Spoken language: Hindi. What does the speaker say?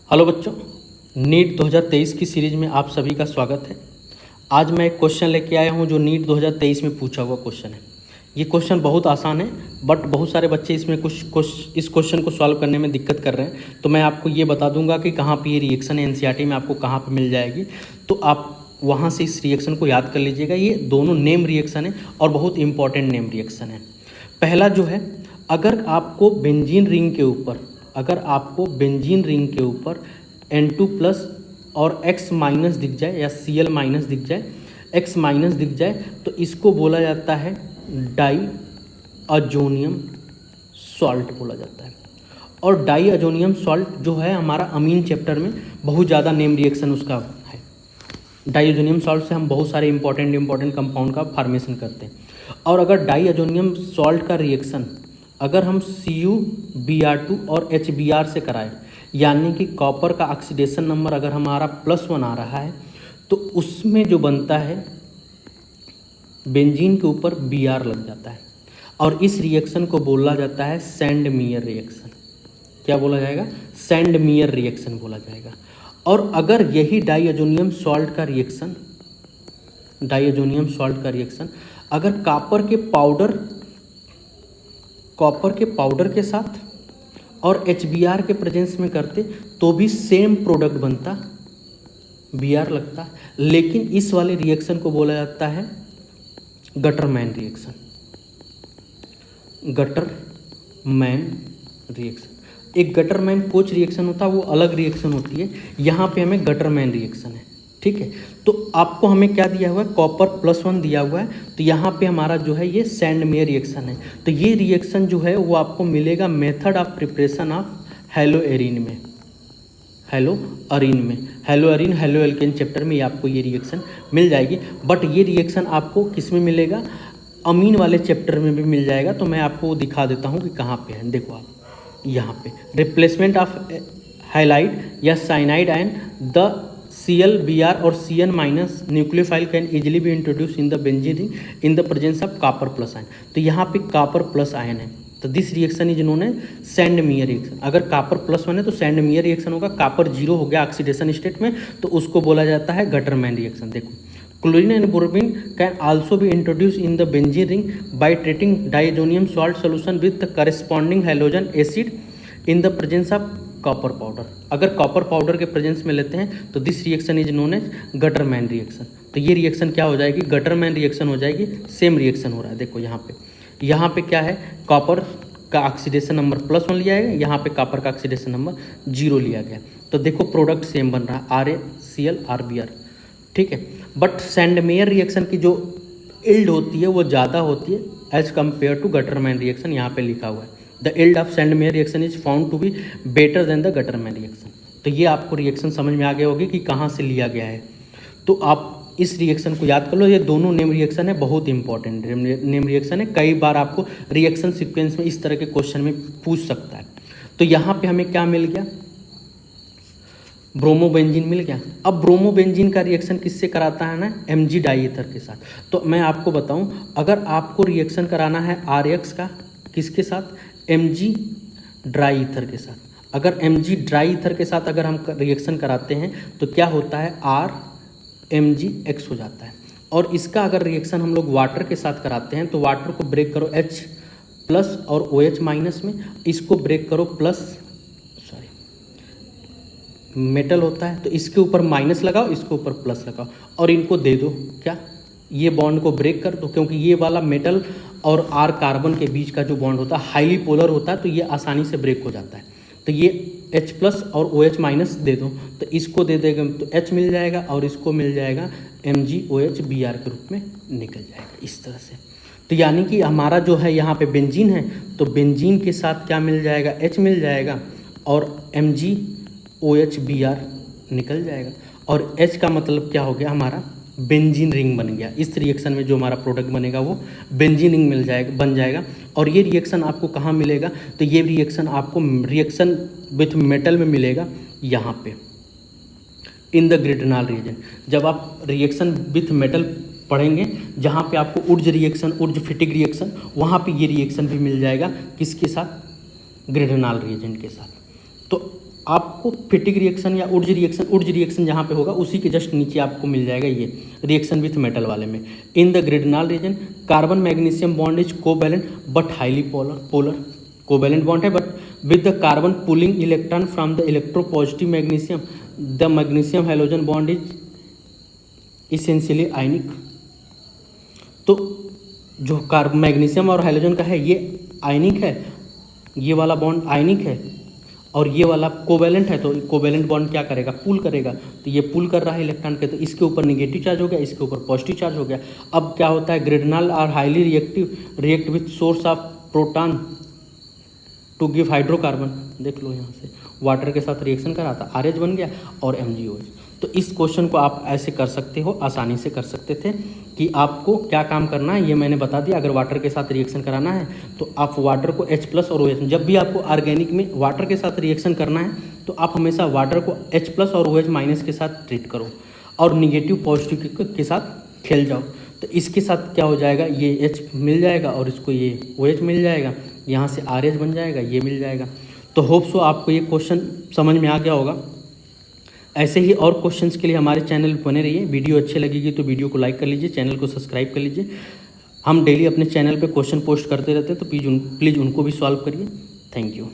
हेलो बच्चों, नीट 2023 की सीरीज में आप सभी का स्वागत है। आज मैं एक क्वेश्चन लेके आया हूं जो नीट 2023 में पूछा हुआ क्वेश्चन है। ये क्वेश्चन बहुत आसान है, बट बहुत सारे बच्चे इसमें कुछ इस क्वेश्चन को सॉल्व करने में दिक्कत कर रहे हैं। तो मैं आपको ये बता दूंगा कि कहाँ पे ये रिएक्शन है, एनसीईआरटी में आपको कहाँ पे मिल जाएगी। तो आप वहाँ से इस रिएक्शन को याद कर लीजिएगा। ये दोनों नेम रिएक्शन है और बहुत इंपॉर्टेंट नेम रिएक्शन है। पहला जो है, अगर आपको बेंजीन रिंग के ऊपर N2 प्लस और X माइनस दिख जाए या Cl माइनस दिख जाए, X माइनस दिख जाए, तो इसको बोला जाता है डाई अजोनियम सॉल्ट बोला जाता है। और डाई अजोनियम सॉल्ट जो है हमारा अमीन चैप्टर में बहुत ज़्यादा नेम रिएक्शन उसका है। डाई अजोनियम सॉल्ट से हम बहुत सारे इंपॉर्टेंट कंपाउंड का फॉर्मेशन करते हैं। और अगर डाई अजोनियम सॉल्ट का रिएक्शन अगर हम CuBr2 और HBr से कराएं, यानी कि कॉपर का ऑक्सीडेशन नंबर अगर हमारा +1 आ रहा है, तो उसमें जो बनता है बेंजीन के ऊपर Br लग जाता है और इस रिएक्शन को बोला जाता है सैंड मेयर रिएक्शन। क्या बोला जाएगा? सैंड मेयर रिएक्शन बोला जाएगा। और अगर यही डाई अजोनियम सॉल्ट का रिएक्शन अगर कॉपर के पाउडर के साथ और HBr के प्रेजेंस में करते तो भी सेम प्रोडक्ट बनता, Br लगता। लेकिन इस वाले रिएक्शन को बोला जाता है गटरमैन रिएक्शन। एक गटरमैन कोच रिएक्शन होता है, वो अलग रिएक्शन होती है। यहाँ पे हमें गटरमैन रिएक्शन है, ठीक है। तो आपको हमें क्या दिया हुआ है? कॉपर +1 दिया हुआ है, तो यहाँ पे हमारा जो है ये सैंड मेयर रिएक्शन है। तो ये रिएक्शन जो है वो आपको मिलेगा method of preparation of halo alkane chapter में आपको ये रिएक्शन मिल जाएगी। बट ये रिएक्शन आपको किस में मिलेगा? अमीन वाले चैप्टर में भी मिल जाएगा। तो मैं आपको दिखा देता हूँ कि कहाँ पे है। देखो आप यहाँ पे रिप्लेसमेंट ऑफ हाइलाइड या साइनाइड एंड द ClBr और Cn minus nucleophile can easily be introduce in the benzene ring in the presence of copper plus ion. तो यहाँ पे कॉपर प्लस आयन है, तो this reaction is known as Sandmeyer reaction. अगर कॉपर +1 है तो सैंड मेयर रिएक्शन होगा। कॉपर 0 हो गया ऑक्सीडेशन स्टेट में, तो उसको बोला जाता है गटरमैन रिएक्शन। देखो, chlorine and bromine can also be introduce in the benzene ring by treating diazonium salt solution with the corresponding halogen acid in the presence of copper powder. अगर कॉपर पाउडर के प्रेजेंस में लेते हैं तो this reaction is known as Gattermann reaction. तो ये रिएक्शन क्या हो जाएगी? गटरमैन रिएक्शन हो जाएगी। सेम रिएक्शन हो रहा है। देखो यहाँ पे क्या है? कॉपर का ऑक्सीडेशन नंबर +1 लिया गया, यहाँ पे कॉपर का ऑक्सीडेशन नंबर 0 लिया गया। तो देखो प्रोडक्ट सेम बन रहा है, RaCl RBr, ठीक है। बट सैंड मेयर रिएक्शन की जो इल्ड होती है वो ज़्यादा होती है as compare to Gattermann reaction. यहाँ पे लिखा हुआ है the yield of Sandmeyer reaction is found to be better than the Gattermann reaction. तो ये आपको रिएक्शन समझ में आ गया होगी कि कहाँ से लिया गया है। तो आप इस रिएक्शन को याद कर लो। ये दोनों नेम रिएक्शन है, बहुत इंपॉर्टेंट नेम रिएक्शन है। कई बार आपको रिएक्शन सीक्वेंस में इस तरह के क्वेश्चन में पूछ सकता है। तो यहाँ पे हमें क्या मिल गया? ब्रोमोबेंजीन मिल गया। अब ब्रोमोबेंजीन का रिएक्शन किससे कराता है ना? Mg डाई ईथर के साथ। तो मैं आपको बताऊं, अगर आपको रिएक्शन कराना है RX का किसके साथ? Mg ड्राई ईथर के साथ। अगर Mg ड्राई ईथर के साथ अगर हम रिएक्शन कराते हैं तो क्या होता है? RMgX हो जाता है। और इसका अगर रिएक्शन हम लोग वाटर के साथ कराते हैं तो वाटर को ब्रेक करो H प्लस और OH माइनस में, इसको ब्रेक करो मेटल होता है तो इसके ऊपर माइनस लगाओ, इसके ऊपर प्लस लगाओ और इनको दे दो क्या? ये बॉन्ड को ब्रेक कर दो, क्योंकि ये वाला मेटल और R कार्बन के बीच का जो बॉन्ड होता है हाईली पोलर होता है, तो ये आसानी से ब्रेक हो जाता है। तो ये H प्लस और OH माइनस दे दो, तो इसको दे देगा तो H मिल जाएगा और इसको मिल जाएगा MgOH के रूप में निकल जाएगा इस तरह से। तो यानी कि हमारा जो है यहाँ पे बेंजीन है, तो बेंजीन के साथ क्या मिल जाएगा? H मिल जाएगा और MgOH निकल जाएगा। और H का मतलब क्या हो गया? हमारा बेंजीन रिंग बन गया। इस रिएक्शन में जो हमारा प्रोडक्ट बनेगा वो बेंजीन रिंग बन जाएगा। और ये रिएक्शन आपको कहाँ मिलेगा? तो ये रिएक्शन आपको रिएक्शन विथ मेटल में मिलेगा, यहाँ पे इन द ग्रिडनाल रीजन। जब आप रिएक्शन विथ मेटल पढ़ेंगे, जहाँ पे आपको उर्ज फिटिक रिएक्शन, वहाँ पे ये रिएक्शन भी मिल जाएगा किसके साथ? ग्रिडनाल रिएजेंट के साथ। तो आपको फिटिक रिएक्शन या उड्ज रिएक्शन जहाँ पे होगा उसी के जस्ट नीचे आपको मिल जाएगा ये रिएक्शन विथ मेटल वाले में। In the Grignard reagent carbon magnesium bond is covalent but highly polar. Covalent bond है but with the carbon pulling electron from the electropositive magnesium the magnesium hydrogen bond is essentially ionic. तो जो मैग्नीशियम और हाइड्रोजन का है ये आयनिक है, ये वाला बॉन्ड आयनिक है और ये वाला कोवैलेंट है। तो कोवैलेंट बॉन्ड क्या करेगा, पुल करेगा। तो ये पुल कर रहा है इलेक्ट्रॉन के, तो इसके ऊपर नेगेटिव चार्ज हो गया, इसके ऊपर पॉजिटिव चार्ज हो गया। अब क्या होता है, Grignard are highly react with source of proton to give hydrocarbon. देख लो यहाँ से वाटर के साथ रिएक्शन करा था, RH बन गया और MgOH। तो इस क्वेश्चन को आप ऐसे कर सकते हो, आसानी से कर सकते थे कि आपको क्या काम करना है ये मैंने बता दिया। अगर वाटर के साथ रिएक्शन कराना है तो आप वाटर को H+ और OH, जब भी आपको ऑर्गेनिक में वाटर के साथ रिएक्शन करना है तो आप हमेशा वाटर को H+ और OH- के साथ ट्रीट करो और निगेटिव पॉजिटिव के साथ खेल जाओ। तो इसके साथ क्या हो जाएगा, ये H मिल जाएगा और इसको ये OH मिल जाएगा, यहाँ से RH बन जाएगा, ये मिल जाएगा। तो होप सो आपको ये क्वेश्चन समझ में आ गया होगा। ऐसे ही और क्वेश्चंस के लिए हमारे चैनल पर बने रहिए। वीडियो अच्छी लगेगी तो वीडियो को लाइक कर लीजिए, चैनल को सब्सक्राइब कर लीजिए। हम डेली अपने चैनल पे क्वेश्चन पोस्ट करते रहते हैं, तो प्लीज़ उनको भी सॉल्व करिए। Thank you.